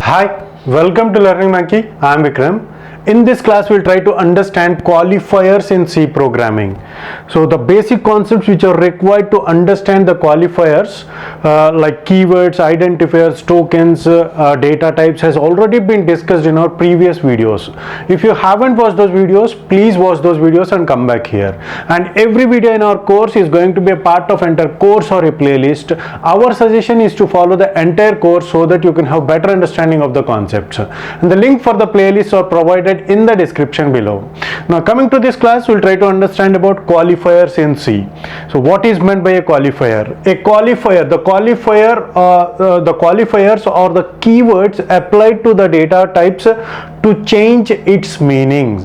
Hi, welcome to Learning Monkey. I am Vikram. In this class, we'll try to understand qualifiers in C programming. So the basic concepts which are required to understand the qualifiers like keywords, identifiers, tokens, data types has already been discussed in our previous videos. If you haven't watched those videos, please watch those videos and come back here. And every video in our course is going to be a part of entire course or a playlist. Our suggestion is to follow the entire course so that you can have better understanding of the concepts. And the link for the playlists are provided in the description below. Now coming to this class, we'll try to understand about qualifiers in C. So what is meant by a qualifier? A qualifier, the qualifiers are the keywords applied to the data types to change its meaning.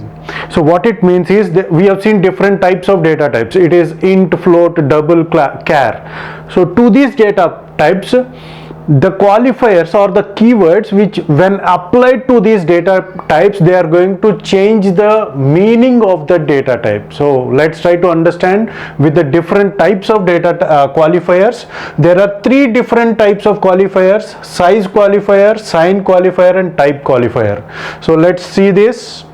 So what it means is that we have seen different types of data types. It is int, float, double, char. So to these data types, the qualifiers or the keywords which when applied to these data types, they are going to change the meaning of the data type. So let's try to understand with the different types of data qualifiers. There are three different types of qualifiers: size qualifier, sign qualifier and type qualifier. So let's see this.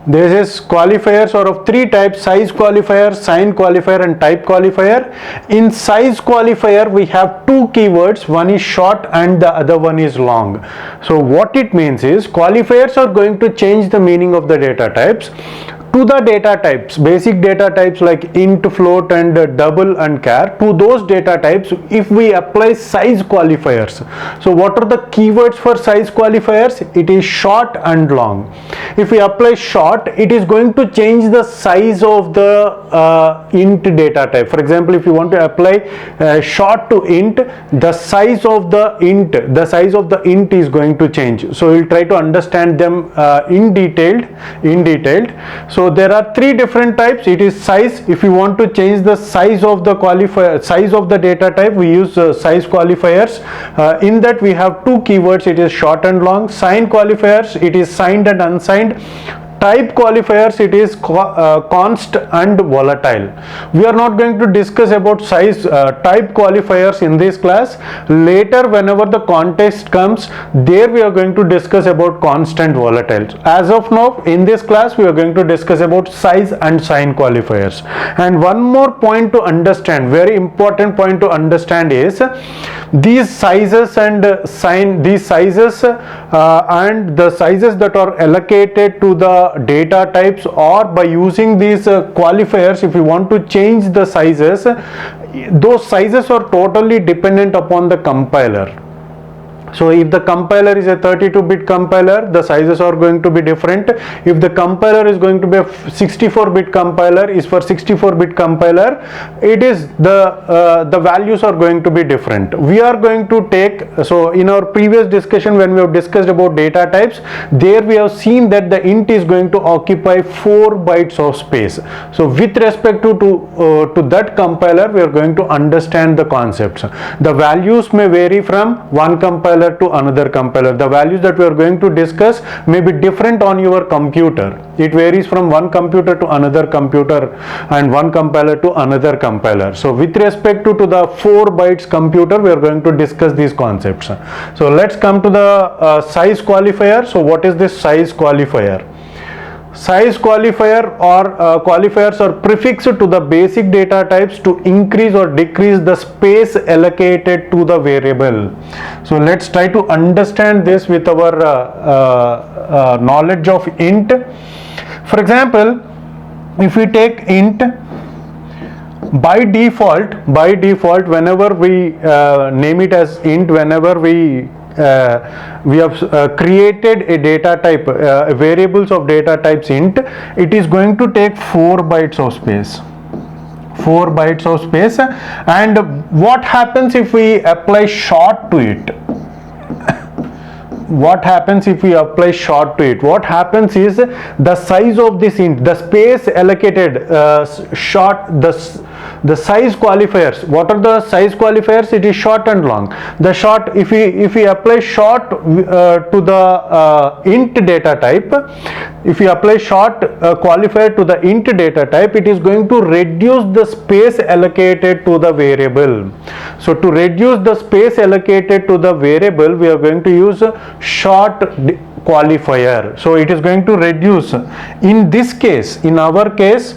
This is qualifiers are of three types: size qualifier, sign qualifier and type qualifier. In size qualifier, we have two keywords, one is short and the other one is long. So what it means is qualifiers are going to change the meaning of the data types to the data types, basic data types like int, float and double and char. To those data types, if we apply size qualifiers, so what are the keywords for size qualifiers? It is short and long. If we apply short, it is going to change the size of the int data type. For example, if you want to apply short to int, the size of the int is going to change. So we'll try to understand them in detailed. So there are three different types. It is size. If you want to change the size of the qualifier, size of the data type, we use size qualifiers. In that we have two keywords. It is short and long. Sign qualifiers, it is signed and unsigned. Type qualifiers, it is const and volatile. We are not going to discuss about size type qualifiers in this class. Later, whenever the context comes, there we are going to discuss about const and volatile. As of now, in this class, we are going to discuss about size and sign qualifiers. And one more point to understand, very important point to understand is these sizes and and the sizes that are allocated to the data types, or by using these qualifiers, if you want to change the sizes, those sizes are totally dependent upon the compiler. So if the compiler is a 32-bit compiler, the sizes are going to be different. If the compiler is going to be a 64-bit compiler, is for 64-bit compiler, it is the values are going to be different. We are going to take, so in our previous discussion when we have discussed about data types, there we have seen that the int is going to occupy 4 bytes of space. So with respect to that compiler, we are going to understand the concepts. The values may vary from one compiler to another compiler. The values that we are going to discuss may be different on your computer. It varies from one computer to another computer and one compiler to another compiler. So with respect to the 4 bytes computer, we are going to discuss these concepts. So let's come to the size qualifier. So what is this size qualifier? Size qualifier or qualifiers are prefixed to the basic data types to increase or decrease the space allocated to the variable. So let's try to understand this with our knowledge of int. For example, if we take int, by default whenever we name it as int, whenever we have created a data type, variables of data types int, it is going to take 4 bytes of space. 4 bytes of space. And what happens if we apply short to it? What happens if we apply short to it? What happens is the size of this int, the space allocated, The size qualifiers, what are the size qualifiers? It is short and long. The short, if we apply short to the int data type, if you apply short qualifier to the int data type, it is going to reduce the space allocated to the variable. So to reduce the space allocated to the variable, we are going to use short qualifier. So it is going to reduce, in this case, in our case,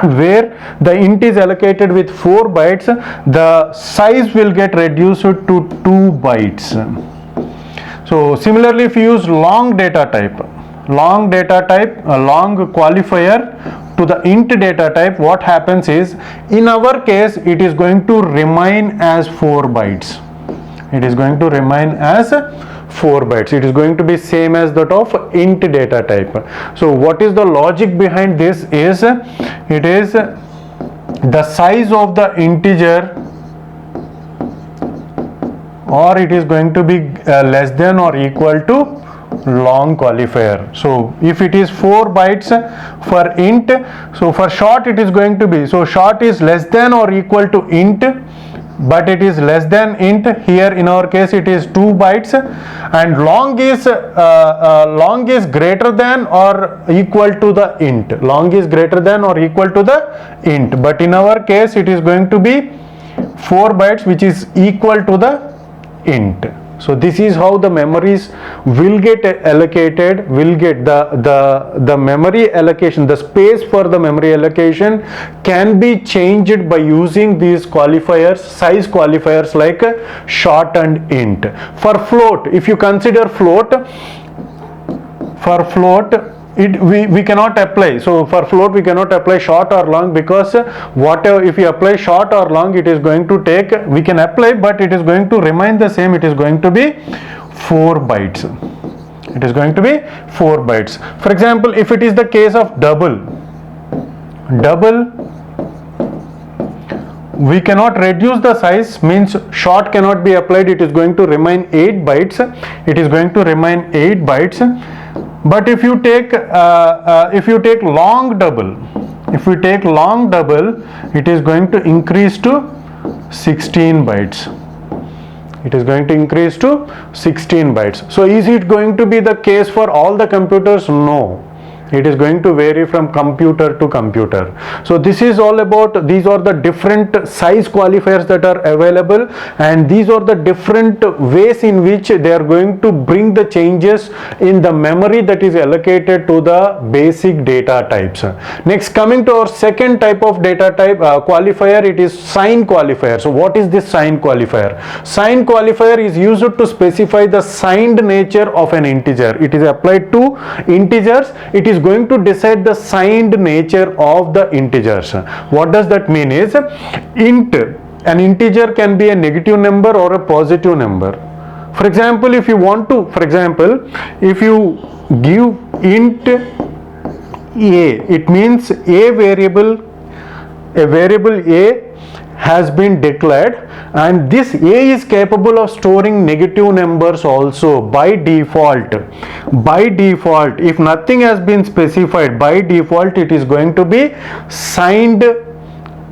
where the int is allocated with 4 bytes, the size will get reduced to 2 bytes. So similarly, if you use long data type, a long qualifier to the int data type, what happens is, in our case, it is going to remain as 4 bytes. It is going to remain as 4 bytes. It is going to be same as that of int data type. So what is the logic behind this is, it is the size of the integer, or it is going to be less than or equal to long qualifier. So if it is 4 bytes for int, so for short it is going to be, so short is less than or equal to int, but it is less than int. Here in our case it is 2 bytes, and long is greater than or equal to the int. Long is greater than or equal to the int, but in our case it is going to be 4 bytes, which is equal to the int. So this is how the memories will get allocated, will get the memory allocation, the space for the memory allocation can be changed by using these qualifiers, size qualifiers like short and int. For float, if you consider float, for float, we cannot apply. So for float we cannot apply short or long, because whatever, if you apply short or long, it is going to take, we can apply, but it is going to remain the same. It is going to be 4 bytes. It is going to be 4 bytes. For example, if it is the case of double, we cannot reduce the size, means short cannot be applied. It is going to remain 8 bytes. It is going to remain 8 bytes. But if you take long double, it is going to increase to 16 bytes. It is going to increase to 16 bytes. So is it going to be the case for all the computers? No. It is going to vary from computer to computer. So this is all about, these are the different size qualifiers that are available, and these are the different ways in which they are going to bring the changes in the memory that is allocated to the basic data types. Next, coming to our second type of data type qualifier, it is sign qualifier. So what is this sign qualifier? Sign qualifier is used to specify the signed nature of an integer. It is applied to integers. It is going to decide the signed nature of the integers. What does that mean is, an integer can be a negative number or a positive number. For example, if you want to, if you give int a, it means a variable a has been declared, and this a is capable of storing negative numbers also by default. If nothing has been specified, by default it is going to be signed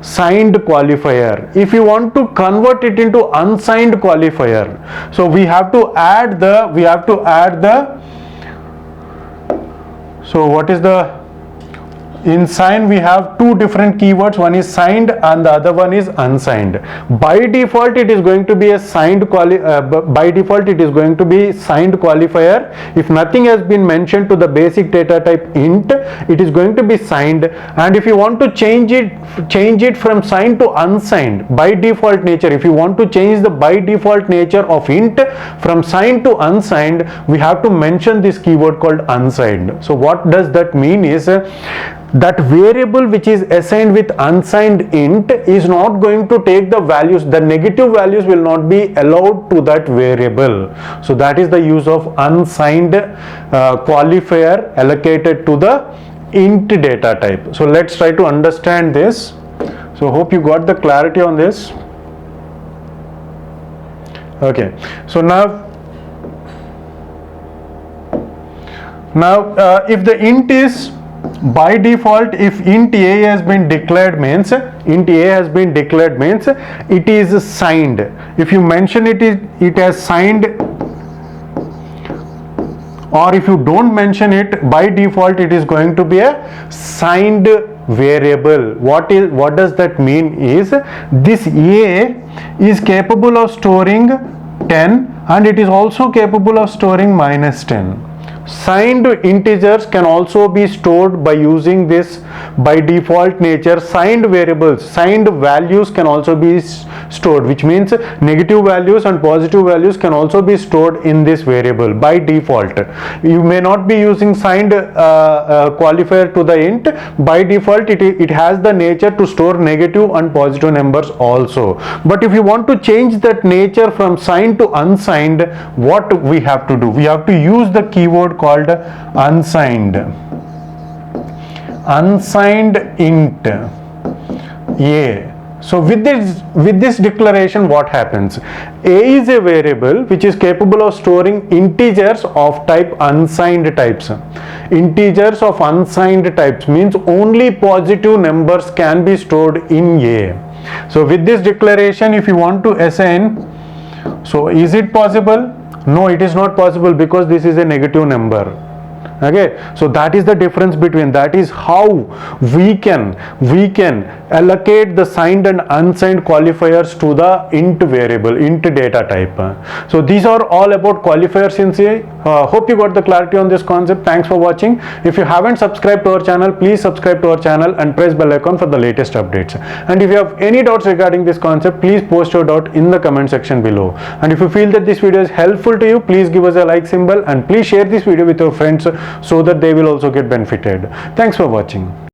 qualifier. If you want to convert it into unsigned qualifier, so we have to add the so what is the, in sign we have two different keywords, one is signed and the other one is unsigned. By default it is going to be a signed qualifier. If nothing has been mentioned to the basic data type int, it is going to be signed. And if you want to change it from signed to unsigned, by default nature, if you want to change the by default nature of int from signed to unsigned, we have to mention this keyword called unsigned. So what does that mean is, that variable which is assigned with unsigned int is not going to take the values, the negative values will not be allowed to that variable. So that is the use of unsigned qualifier allocated to the int data type. So let's try to understand this. So hope you got the clarity on this. Okay, so now if the int is by default, if int a has been declared means it is signed. If you mention it has signed, or if you don't mention it, by default it is going to be a signed variable. What does that mean is, this a is capable of storing 10 and it is also capable of storing -10. Signed integers can also be stored by using this by default nature. Signed variables, signed values can also be stored, which means negative values and positive values can also be stored in this variable by default. You may not be using signed qualifier to the int. By default it has the nature to store negative and positive numbers also. But if you want to change that nature from signed to unsigned, what we have to do? We have to use the keyword called unsigned int a. So with this declaration, what happens? A is a variable which is capable of storing integers of type unsigned types. Integers of unsigned types means only positive numbers can be stored in A. So with this declaration, if you want to assign, so is it possible? No, it is not possible, because this is a negative number. Okay, so that is the difference between, that is how we can allocate the signed and unsigned qualifiers to the int variable, int data type. So these are all about qualifiers in C. Hope you got the clarity on this concept. Thanks for watching. If you haven't subscribed to our channel, please subscribe to our channel and press bell icon for the latest updates. And if you have any doubts regarding this concept, please post your doubt in the comment section below. And if you feel that this video is helpful to you, please give us a like symbol and please share this video with your friends so that they will also get benefited. Thanks for watching.